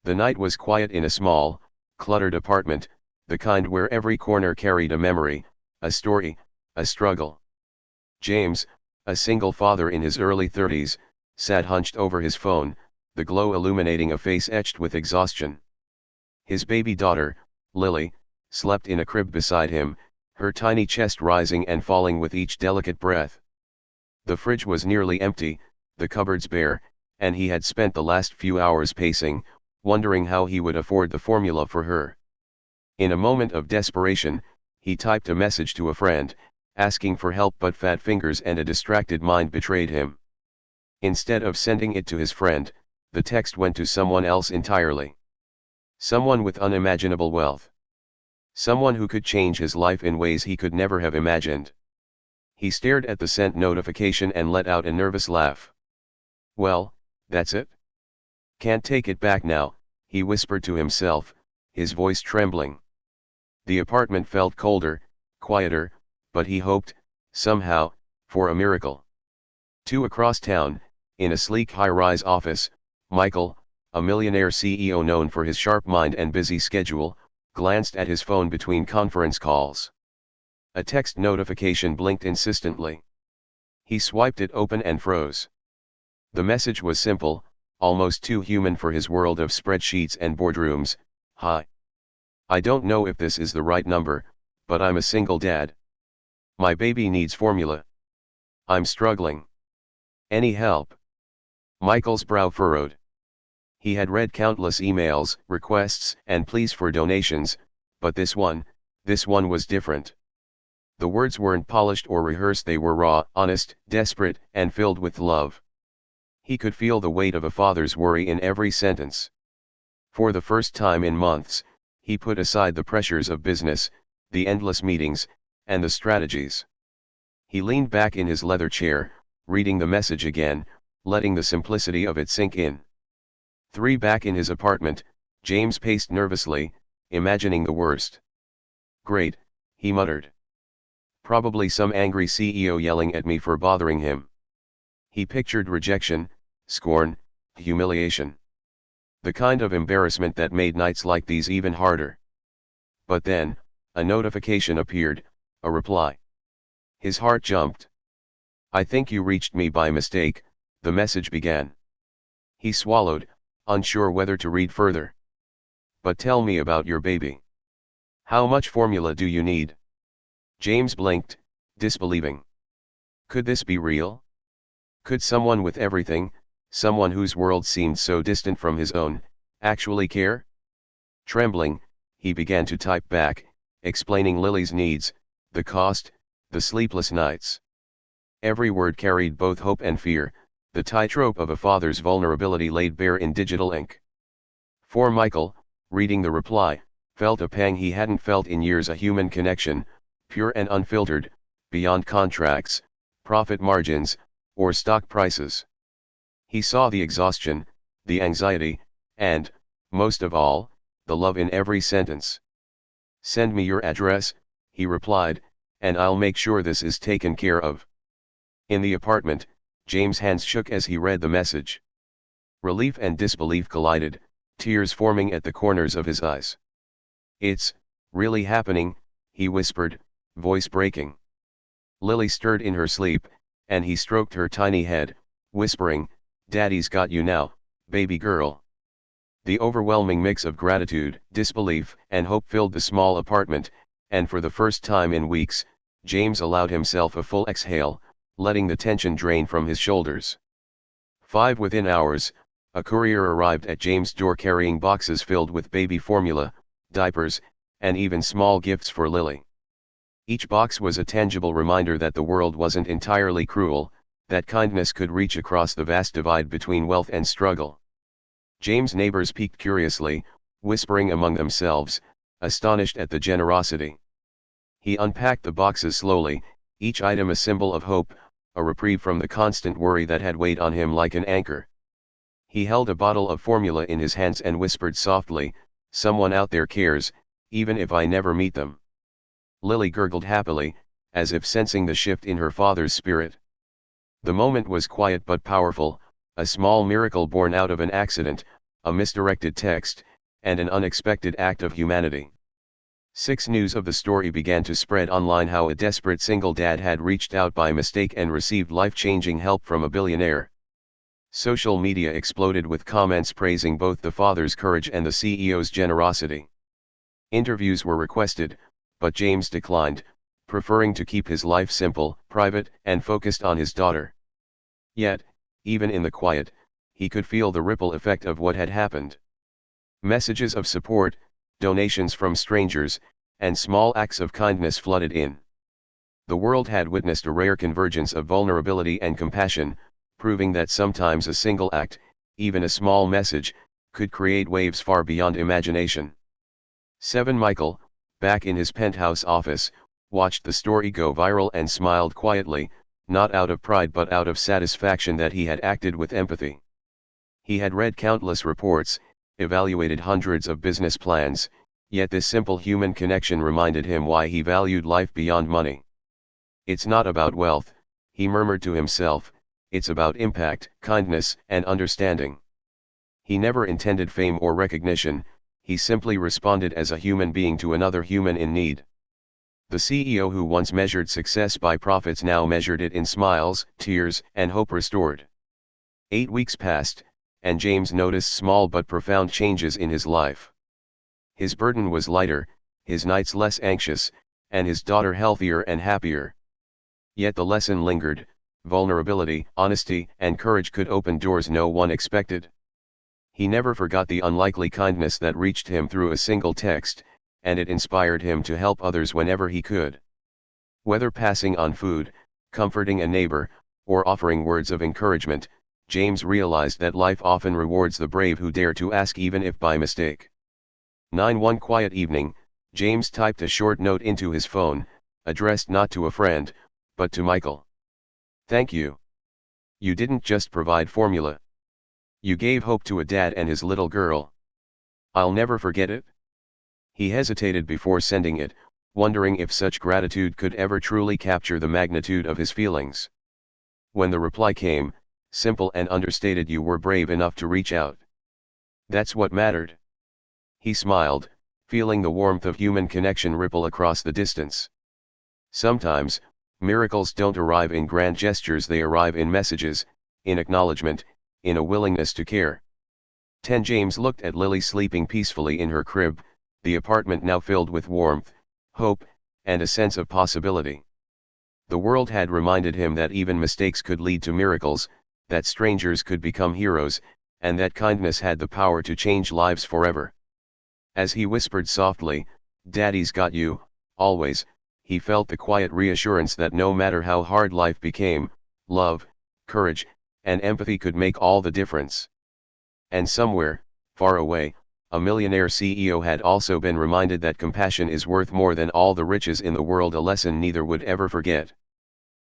The night was quiet in a small, cluttered apartment, the kind where every corner carried a memory, a story, a struggle. James, a single father in his early 30s, sat hunched over his phone, the glow illuminating a face etched with exhaustion. His baby daughter, Lily, slept in a crib beside him, her tiny chest rising and falling with each delicate breath. The fridge was nearly empty, the cupboards bare, and he had spent the last few hours pacing, wondering how he would afford the formula for her. In a moment of desperation, he typed a message to a friend, asking for help, but fat fingers and a distracted mind betrayed him. Instead of sending it to his friend, the text went to someone else entirely. Someone with unimaginable wealth. Someone who could change his life in ways he could never have imagined. He stared at the sent notification and let out a nervous laugh. Well, that's it? Can't take it back now, he whispered to himself, his voice trembling. The apartment felt colder, quieter, but he hoped, somehow, for a miracle. 2 across town, in a sleek high-rise office, Michael, a millionaire CEO known for his sharp mind and busy schedule, glanced at his phone between conference calls. A text notification blinked insistently. He swiped it open and froze. The message was simple, almost too human for his world of spreadsheets and boardrooms. Hi. I don't know if this is the right number, but I'm a single dad. My baby needs formula. I'm struggling. Any help? Michael's brow furrowed. He had read countless emails, requests, and pleas for donations, but this one was different. The words weren't polished or rehearsed, they were raw, honest, desperate, and filled with love. He could feel the weight of a father's worry in every sentence. For the first time in months, he put aside the pressures of business, the endless meetings, and the strategies. He leaned back in his leather chair, reading the message again, letting the simplicity of it sink in. 3 back in his apartment, James paced nervously, imagining the worst. Great, he muttered. Probably some angry CEO yelling at me for bothering him. He pictured rejection, scorn, humiliation. The kind of embarrassment that made nights like these even harder. But then, a notification appeared, a reply. His heart jumped. I think you reached me by mistake, the message began. He swallowed, unsure whether to read further. But tell me about your baby. How much formula do you need? James blinked, disbelieving. Could this be real? Could someone with everything, someone whose world seemed so distant from his own, actually care? Trembling, he began to type back, explaining Lily's needs, the cost, the sleepless nights. Every word carried both hope and fear, the tightrope of a father's vulnerability laid bare in digital ink. For Michael, reading the reply, felt a pang he hadn't felt in years, a human connection, pure and unfiltered, beyond contracts, profit margins, or stock prices. He saw the exhaustion, the anxiety, and, most of all, the love in every sentence. Send me your address, he replied, and I'll make sure this is taken care of. In the apartment, James' hands shook as he read the message. Relief and disbelief collided, tears forming at the corners of his eyes. It's really happening, he whispered, voice breaking. Lily stirred in her sleep, and he stroked her tiny head, whispering, Daddy's got you now, baby girl. The overwhelming mix of gratitude, disbelief, and hope filled the small apartment, and for the first time in weeks, James allowed himself a full exhale, letting the tension drain from his shoulders. 5 within hours, a courier arrived at James' door carrying boxes filled with baby formula, diapers, and even small gifts for Lily. Each box was a tangible reminder that the world wasn't entirely cruel, that kindness could reach across the vast divide between wealth and struggle. James' neighbors peeked curiously, whispering among themselves, astonished at the generosity. He unpacked the boxes slowly, each item a symbol of hope, a reprieve from the constant worry that had weighed on him like an anchor. He held a bottle of formula in his hands and whispered softly, someone out there cares, even if I never meet them. Lily gurgled happily, as if sensing the shift in her father's spirit. The moment was quiet but powerful, a small miracle born out of an accident, a misdirected text, and an unexpected act of humanity. 6 News of the story began to spread online how a desperate single dad had reached out by mistake and received life-changing help from a billionaire. Social media exploded with comments praising both the father's courage and the CEO's generosity. Interviews were requested, but James declined, preferring to keep his life simple, private, and focused on his daughter. Yet, even in the quiet, he could feel the ripple effect of what had happened. Messages of support, donations from strangers, and small acts of kindness flooded in. The world had witnessed a rare convergence of vulnerability and compassion, proving that sometimes a single act, even a small message, could create waves far beyond imagination. 7 Michael, back in his penthouse office, watched the story go viral and smiled quietly, not out of pride but out of satisfaction that he had acted with empathy. He had read countless reports, evaluated hundreds of business plans, yet this simple human connection reminded him why he valued life beyond money. "It's not about wealth," he murmured to himself, "it's about impact, kindness, and understanding." He never intended fame or recognition, he simply responded as a human being to another human in need. The CEO who once measured success by profits now measured it in smiles, tears, and hope restored. 8 weeks passed, and James noticed small but profound changes in his life. His burden was lighter, his nights less anxious, and his daughter healthier and happier. Yet the lesson lingered: vulnerability, honesty, and courage could open doors no one expected. He never forgot the unlikely kindness that reached him through a single text, and it inspired him to help others whenever he could. Whether passing on food, comforting a neighbor, or offering words of encouragement, James realized that life often rewards the brave who dare to ask even if by mistake. 9 One quiet evening, James typed a short note into his phone, addressed not to a friend, but to Michael. "Thank you. You didn't just provide formula. You gave hope to a dad and his little girl. I'll never forget it." He hesitated before sending it, wondering if such gratitude could ever truly capture the magnitude of his feelings. When the reply came, simple and understated: "You were brave enough to reach out. That's what mattered." He smiled, feeling the warmth of human connection ripple across the distance. Sometimes, miracles don't arrive in grand gestures, they arrive in messages, in acknowledgement, in a willingness to care. 10 James looked at Lily sleeping peacefully in her crib, the apartment now filled with warmth, hope, and a sense of possibility. The world had reminded him that even mistakes could lead to miracles, that strangers could become heroes, and that kindness had the power to change lives forever. As he whispered softly, "Daddy's got you, always," he felt the quiet reassurance that no matter how hard life became, love, courage, and empathy could make all the difference. And somewhere, far away, a millionaire CEO had also been reminded that compassion is worth more than all the riches in the world, a lesson neither would ever forget.